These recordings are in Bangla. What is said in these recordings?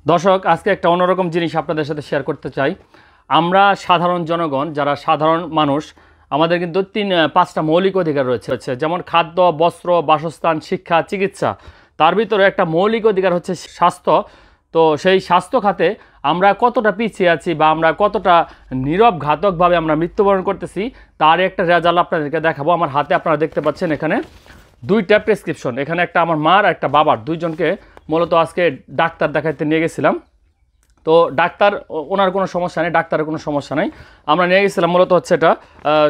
দর্শক, আজকে একটা অন্যরকম জিনিস আপনাদের সাথে শেয়ার করতে চাই। আমরা সাধারণ জনগণ, যারা সাধারণ মানুষ, আমাদের কিন্তু 5টা মৌলিক অধিকার রয়েছে, যেমন খাদ্য, বস্ত্র, বাসস্থান, শিক্ষা, চিকিৎসা। তার ভিতরে একটা মৌলিক অধিকার হচ্ছে স্বাস্থ্য। তো সেই স্বাস্থ্য খাতে আমরা কতটা পিছিয়ে আছি বা আমরা কতটা নীরব ঘাতকভাবে আমরা মৃত্যুবরণ করতেছি, তার একটা রেজাল্ট আপনাদেরকে দেখাবো। আমার হাতে আপনারা দেখতে পাচ্ছেন এখানে 2টা প্রেসক্রিপশন। এখানে একটা আমার মার, একটা বাবার, দুইজনকে মূলত আজকে ডাক্তার দেখাইতে নিয়ে গেছিলাম। তো ডাক্তার, ওনার কোনো সমস্যা নেই, ডাক্তারের কোনো সমস্যা নেই। আমরা নিয়ে গেছিলাম মূলত হচ্ছে এটা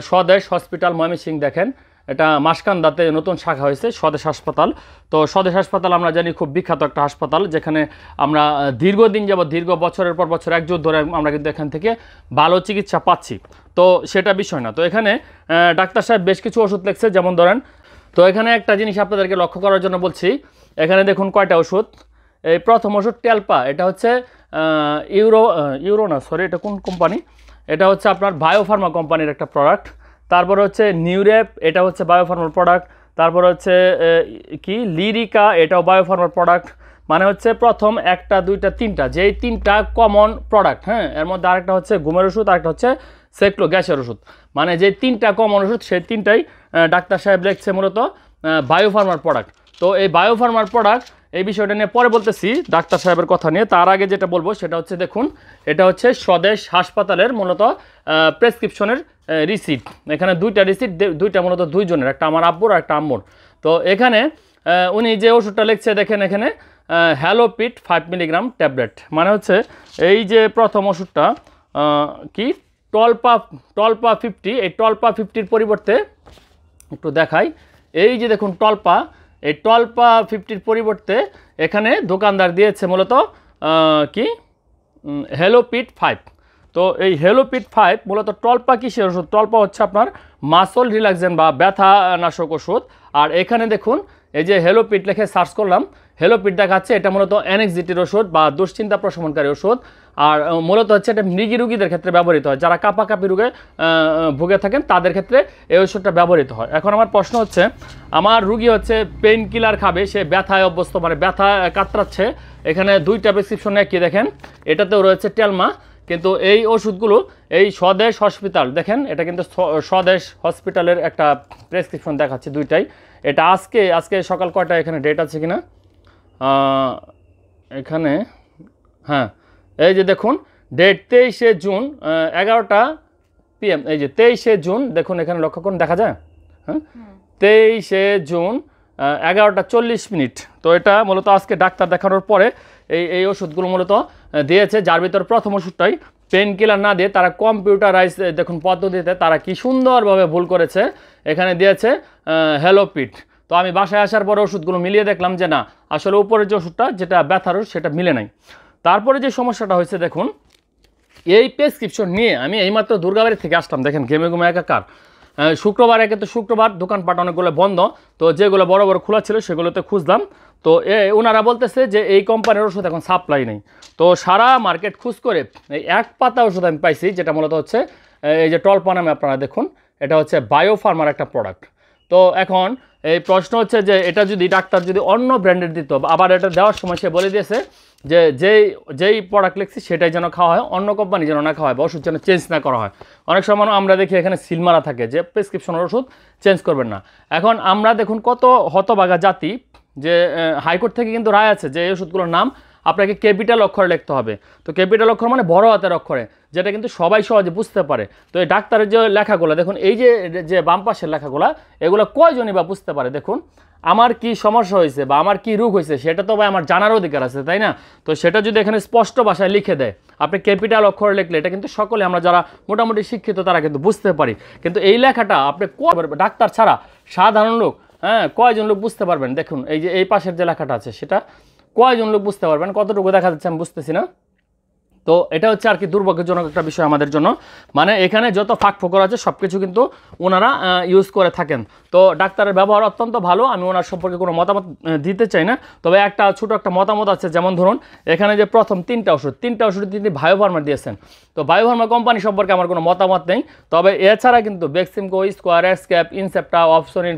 স্বদেশ হসপিটাল ময়মনসিংহ। দেখেন, এটা মাসকান্দাতে নতুন শাখা হয়েছে, স্বদেশ হাসপাতাল। তো স্বদেশ হাসপাতাল আমরা জানি খুব বিখ্যাত একটা হাসপাতাল, যেখানে আমরা দীর্ঘদিন যাবত, দীর্ঘ বছরের পর বছর, এক যুগ ধরে আমরা কিন্তু এখান থেকে ভালো চিকিৎসা পাচ্ছি। তো সেটা বিষয় না। তো এখানে ডাক্তার সাহেব বেশ কিছু ওষুধ লিখছে, যেমন ধরেন। তো এখানে একটা জিনিস আপনাদেরকে লক্ষ্য করার জন্য বলছি। এখানে দেখুন কয়টা ওষুধ। এই প্রথম ওষুধ টেলপা, এটা হচ্ছে এটা কোন কোম্পানি? এটা হচ্ছে আপনার বায়োফার্মা কোম্পানির একটা প্রোডাক্ট। তারপরে হচ্ছে নিউরেপ, এটা হচ্ছে বায়োফার্মার প্রোডাক্ট। তারপরে হচ্ছে কি লিরিকা, এটাও বায়োফার্মার প্রোডাক্ট। মানে হচ্ছে প্রথম 1টা 2টা 3টা, যেই 3টা কমন প্রোডাক্ট। হ্যাঁ, এর মধ্যে আরেকটা হচ্ছে ঘুমের ওষুধ, আরেকটা হচ্ছে সেক্লো গ্যাসের ওষুধ। মানে যে 3টা কমন ওষুধ, সেই 3টাই ডাক্তার সাহেব লিখছে মূলত বায়োফার্মার প্রোডাক্ট। তো এই বায়োফার্মার প্রোডাক্ট, এই বিষয়টা নিয়ে পরে বলতেছি ডাক্তার সাহেবের কথা নিয়ে। তার আগে যেটা বলবো সেটা হচ্ছে, দেখুন, এটা হচ্ছে স্বদেশ হাসপাতালের মূলত প্রেসক্রিপশনের রিসিট। এখানে 2টা রিসিট, 2টা মূলত দুইজনের, একটা আমার আব্বুর আর একটা আম্মুর। তো এখানে উনি যে ওষুধটা লিখছে, দেখেন এখানে হ্যালোপিট 5 মিলিগ্রাম ট্যাবলেট। মানে হচ্ছে এই যে প্রথম ওষুধটা কি টলপা 50। এই টলপা 50-র পরিবর্তে একটু দেখাই। এই যে দেখুন টলপা, এই টলপা 50-র পরিবর্তে এখানে দোকানদার দিয়েছে মূলত কি হ্যালোপিট 5। তো এই হ্যালোপিট 5 মূলত টলপা কিসের ওষুধ? টলপা হচ্ছে আপনার মাসল রিল্যাক্সেন্ট বা ব্যথা নাশক ওষুধ। আর এখানে দেখুন, এই যে হ্যালোপিট লিখে সার্চ করলাম, হ্যালোপিট দেখাচ্ছে এটা মূলত অ্যাংজাইটির ওষুধ বা দুশ্চিন্তা প্রশমনকারী ওষুধ। আর মূলত হচ্ছে এটা মৃগী রোগীদের ক্ষেত্রে ব্যবহৃত হয়, যারা কাঁপাকাঁপি রোগে ভুগে থাকেন তাদের ক্ষেত্রে এই ওষুধটা ব্যবহৃত হয়। এখন আমার প্রশ্ন হচ্ছে, আমার রুগী হচ্ছে পেইন কিলার খাবে, সে ব্যথায় অভ্যস্ত, মানে ব্যথা কাতরাচ্ছে। এখানে 2টা প্রেসক্রিপশন কি দেখেন, এটাতেও রয়েছে টেলমা। কিন্তু এই ওষুধগুলো এই স্বদেশ হসপিটাল, দেখেন এটা কিন্তু স্বদেশ হসপিটালের একটা প্রেসক্রিপশন দেখাচ্ছে 2টাই। এটা আজকে সকাল কয়টা, এখানে ডেট আছে কিনা এখানে? হ্যাঁ, এই যে দেখুন ডেট 23শে জুন 11টা PM। এই যে 23শে জুন, দেখুন এখানে লক্ষ্য করুন, দেখা যায়। হ্যাঁ, 23শে জুন 11টা 40 মিনিট। তো এটা মূলত আজকে ডাক্তার দেখানোর পরে এই ওষুধগুলো মূলত দিয়েছে, যার ভিতর প্রথম ওষুধটাই পেন কিলার না দিয়ে তারা কম্পিউটারাইজ, দেখুন পদ্ধতিতে তারা কি সুন্দরভাবে ভুল করেছে, এখানে দিয়েছে হ্যালোপিট। তো আমি বাসায় আসার পরে ওষুধগুলো মিলিয়ে দেখলাম যে না, আসলে উপরের যে ওষুধটা, যেটা ব্যথার ওষুধ, সেটা মিলে নাই। তারপরে যে সমস্যাটা হয়েছে, দেখুন এই প্রেসক্রিপশন নিয়ে আমি এইমাত্র দুর্গাবাড়ি থেকে আসলাম। দেখেন ঘেমে ঘুমে একাকার। শুক্রবার, একে তো শুক্রবার দোকানপাট অনেকগুলো বন্ধ, তো যেগুলো বড় বড় খোলা ছিল সেগুলোতে খুঁজলাম। তো ওনারা বলতেছে যে এই কোম্পানির ওষুধ এখন সাপ্লাই নেই। তো সারা মার্কেট খোঁজ করে এই এক পাতা ওষুধ আমি পাইছি, যেটা মূলত হচ্ছে এই যে টলপা নামে, আপনারা দেখুন, এটা হচ্ছে বায়োফার্মার একটা প্রোডাক্ট। তো এখন এই প্রশ্ন হচ্ছে যে এটা যদি ডাক্তার যদি অন্য ব্র্যান্ডের দিত, আবার এটা দেওয়ার সময় সে বলে দিয়েছে যে যেই প্রোডাক্ট লিখছি সেটাই যেন খাওয়া হয়, অন্য কোম্পানি যেন না খাওয়া হয়, বা ওষুধ যেন চেঞ্জ না করা হয়। অনেক সময় আমরা দেখি এখানে সিলমারা থাকে যে প্রেসক্রিপশনের ওষুধ চেঞ্জ করবেন না। এখন আমরা দেখুন কত হতবাগা জাতি, যে হাইকোর্ট থেকে কিন্তু রায় আছে যে এই ওষুধগুলোর নাম আপনাকে ক্যাপিটাল অক্ষরে লিখতে হবে। তো ক্যাপিটাল অক্ষর মানে বড় হাতের অক্ষরে, যেটা কিন্তু সবাই সহজে বুঝতে পারে। তো এই ডাক্তারের যে লেখাগুলো দেখুন, এই যে বাম পাশের লেখাগুলো, এগুলো কয়জনই বা বুঝতে পারে? দেখুন আমার কি সমস্যা হয়েছে বা আমার কি রোগ হয়েছে, সেটা তো ভাই আমার জানার অধিকার আছে, তাই না? তো সেটা যদি এখানে স্পষ্ট ভাষায় লিখে দেয়, আপনি ক্যাপিটাল অক্ষরে লিখলে এটা কিন্তু সকলে, আমরা যারা মোটামুটি শিক্ষিত তারা কিন্তু বুঝতে পারি। কিন্তু এই লেখাটা আপনি ডাক্তার ছাড়া সাধারণ লোক, হ্যাঁ, কয়জন লোক বুঝতে পারবেন? দেখুন এই যে এই পাশের যে লেখাটা আছে, সেটা কয়জন লোক বুঝতে পারবেন? কতটুকু দেখা যাচ্ছে আমি বুঝতেছি না। তো এটা হচ্ছে আর কি দুর্ভাগ্যজনক একটা বিষয় আমাদের জন্য, মানে এখানে যত ফাঁক ফোকর আছে সব কিছু কিন্তু ওনারা ইউজ করে থাকেন। তো ডাক্তারের ব্যবহার অত্যন্ত ভালো, আমি ওনার সম্পর্কে কোনো মতামত দিতে চাই না, তবে একটা ছোটো একটা মতামত আছে। যেমন ধরুন এখানে যে প্রথম তিনটা ওষুধ তিনি বায়োফার্মা দিয়েছেন। তো বায়োফার্মা কোম্পানি সম্পর্কে আমার কোনো মতামত নেই, তবে এছাড়া কিন্তু বেক্সিমকো, স্কোয়ার, এসক্যাপ, ইনসেপ্টা, অপসনিন,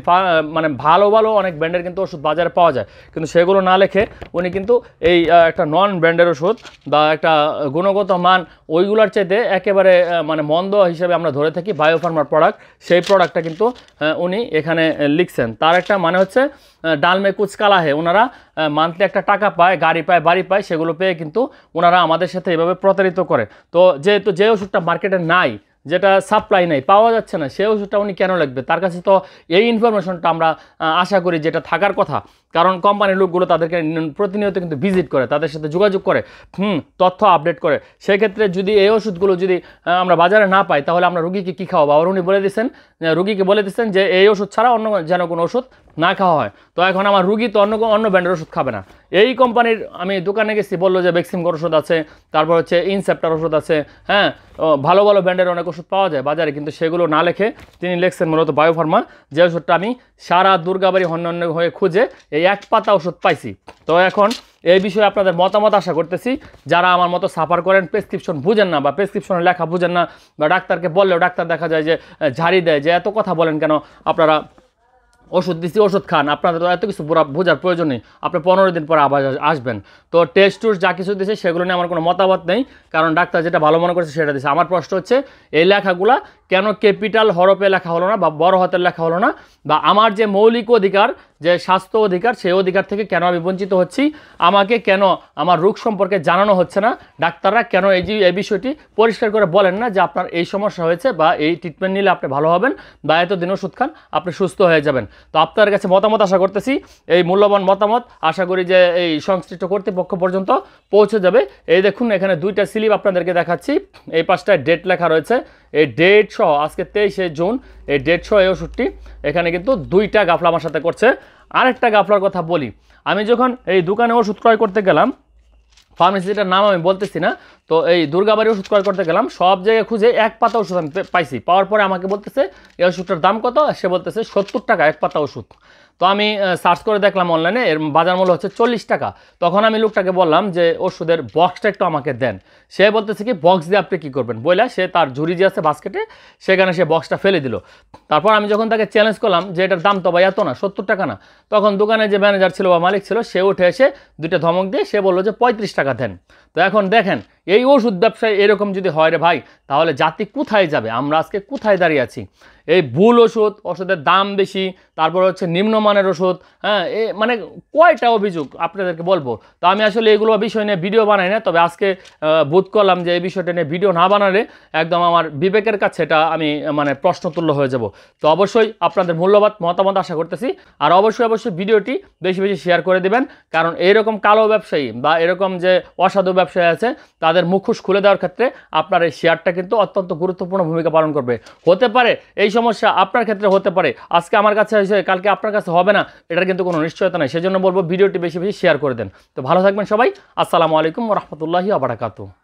মানে ভালো ভালো অনেক ব্র্যান্ডের কিন্তু ওষুধ বাজারে পাওয়া যায়, কিন্তু সেগুলো না লেখে উনি কিন্তু এই একটা নন ব্র্যান্ডের ওষুধ বা একটা গুণগত মান ওইগুলোর চাইতে একেবারে মানে মন্দ হিসেবে আমরা ধরে থাকি বায়োফার্মার প্রোডাক্ট, সেই প্রোডাক্টটা কিন্তু উনি এখানে লিখছেন। তার একটা মানে হচ্ছে ডালমে কুচ কালা হে, ওনারা মান্থলি একটা টাকা পায়, গাড়ি পায়, বাড়ি পায়, সেগুলো পেয়ে কিন্তু ওনারা আমাদের সাথে এভাবে প্রতারিত করে। তো যেহেতু যে ওষুধটা মার্কেটে নাই, যেটা সাপ্লাই নেই, পাওয়া যাচ্ছে না, সেই ওষুধটা উনি কেন লিখবে? তার কাছে তো এই ইনফরমেশনটা আমরা আশা করি যেটা থাকার কথা, কারণ কোম্পানির লোকগুলো তাদেরকে প্রতিনিয়ত কিন্তু ভিজিট করে, তাদের সাথে যোগাযোগ করে, তথ্য আপডেট করে। সেক্ষেত্রে যদি এই ওষুধগুলো যদি আমরা বাজারে না পাই, তাহলে আমরা রুগীকে কী খাওয়াবো? আবার উনি বলে দিচ্ছেন, রুগীকে বলে দিচ্ছেন যে এই ওষুধ ছাড়া অন্য যেন কোনো ওষুধ না খাওয়া হয়। তো এখন আমার রুগী তো অন্য ব্র্যান্ডের ওষুধ খাবে না। এই কোম্পানির আমি দোকানে গেছি, বললো যে বেক্সিমকোর ওষুধ আছে, তারপর হচ্ছে ইনসেপ্টার ওষুধ আছে, হ্যাঁ ভালো ভালো ব্র্যান্ডের অনেক ওষুধ পাওয়া যায় বাজারে, কিন্তু সেগুলো না লেখে তিনি লিখছেন মূলত বায়োফার্মা, যে ওষুধটা আমি সারা দুর্গাবাড়ি হন্য হয়ে খুঁজে এই এক পাতা ওষুধ পাইছি। তো এখন এই বিষয়ে আপনাদের মতামত আশা করতেছি। যারা আমার মতো সাফার করেন, প্রেসক্রিপশন বুঝেন না বা প্রেসক্রিপশনের লেখা বুঝেন না, বা ডাক্তারকে বললেও ডাক্তার দেখা যায় যে ঝাড়ি দেয়, যে এত কথা বলেন কেন আপনারা, ওষুধ দিচ্ছি ওষুধ খান, আপনাদের তো এত কিছু বোঝার প্রয়োজন নেই, আপনি 15 দিন পরে আবার আসবেন। তো টেস্ট টুস্ট যা কিছু দিচ্ছে সেগুলো নিয়ে আমার কোনো মতামত নেই, কারণ ডাক্তার যেটা ভালো মনে করছে সেটা দিচ্ছে। আমার প্রশ্ন হচ্ছে এই লেখাগুলা কেন ক্যাপিটাল হরফে লেখা হলো না বা বড় হাতের লেখা হলো না, বা আমার যে মৌলিক অধিকার, যে স্বাস্থ্য অধিকার, সেই অধিকার থেকে কেন আমি বঞ্চিত হচ্ছি, আমাকে কেন আমার রোগ সম্পর্কে জানানো হচ্ছে না, ডাক্তাররা কেন এই বিষয়টি পরিষ্কার করে বলেন না যে আপনার এই সমস্যা হয়েছে বা এই ট্রিটমেন্ট নিলে আপনি ভালো হবেন বা এতদিন ওষুধ খান আপনি সুস্থ হয়ে যাবেন। তো আপনার কাছে মতামত আশা করতেছি, এই মূল্যবান মতামত আশা করি যে এই সংশ্লিষ্ট কর্তৃপক্ষ পর্যন্ত পৌঁছে যাবে। এই দেখুন এখানে দুইটা স্লিপ আপনাদেরকে দেখাচ্ছি, এই পাশটায় ডেট লেখা রয়েছে, এই ডেট সহ আজকে 23শে জুন, এই ডেট সহ এই ওষুধটি এখানে কিন্তু দুইটা গাফলা আমার সাথে করছে। আরেকটা গাফলার কথা বলি, আমি যখন এই দোকানে ওষুধ ক্রয় করতে গেলাম, ফার্মেসিটার নাম আমি বলতেছি না, তো এই দুর্গাবাড়ি ওষুধ ক্রয় করতে গেলাম, সব জায়গায় খুঁজে এক পাতা ওষুধ আমি পাইছি। পাওয়ার পরে আমাকে বলতেছে এই ওষুধটার দাম কত, সে বলতেছে 70 টাকা এক পাতা ওষুধ। তো আমি সার্চ করে দেখলাম অনলাইনে, এর বাজার মূল্য হচ্ছে 40 টাকা। তখন আমি লোকটাকে বললাম যে ওষুধের বক্সটা একটু আমাকে দেন। সে বলতেছে কি বক্স দিয়ে আপনি কী করবেন, বইলা সে তার ঝুড়ি যে আছে বাস্কেটে সেখানে সে বক্সটা ফেলে দিল। তারপর আমি যখন তাকে চ্যালেঞ্জ করলাম যে এটার দাম তো ভাই এত না, 70 টাকা না, তখন দোকানে যে ম্যানেজার ছিল বা মালিক ছিল সে উঠে এসে দুইটা ধমক দিয়ে সে বললো যে 35 টাকা দেন। তো এখন দেখেন এই ওষুধ ব্যবসায় এরকম যদি হয় রে ভাই, তাহলে জাতি কোথায় যাবে? আমরা আজকে কোথায় দাঁড়িয়ে আছি? এই ভুল ওষুধ, ওষুধের দাম বেশি, তারপর হচ্ছে নিম্নমানের ওষুধ, হ্যাঁ মানে কয়টা অভিযোগ আপনাদেরকে বলবো। তো আমি আসলে এগুলো বিষয় নিয়ে ভিডিও বানাই না, তবে আজকে বোধ করলাম যে এই বিষয়টা নিয়ে ভিডিও না বানালে একদম আমার বিবেকের কাছে এটা আমি মানে প্রশ্নতুল্য হয়ে যাব। তো অবশ্যই আপনাদের মূল্যবান মতামত আশা করতেছি, আর অবশ্যই ভিডিওটি বেশি বেশি শেয়ার করে দেবেন, কারণ এইরকম কালো ব্যবসায়ী বা এরকম যে অসাধু ব্যবসায়ী আছে তাদের মুখোশ খুলে দেওয়ার ক্ষেত্রে আপনার এই শেয়ারটা কিন্তু অত্যন্ত গুরুত্বপূর্ণ ভূমিকা পালন করবে। হতে পারে এই সমস্যা আপনার ক্ষেত্রে হতে পারে, আজকে আমার কাছে হয়েছে কালকে আপনার কাছে হবে না, এটার কিন্তু কোনো নিশ্চয়তা নেই। সেজন্য বলবো ভিডিওটি বেশি বেশি শেয়ার করে দেন। তো ভালো থাকবেন সবাই, আসসালামু আলাইকুম ওয়া রাহমাতুল্লাহি ওয়া বারাকাতুহু।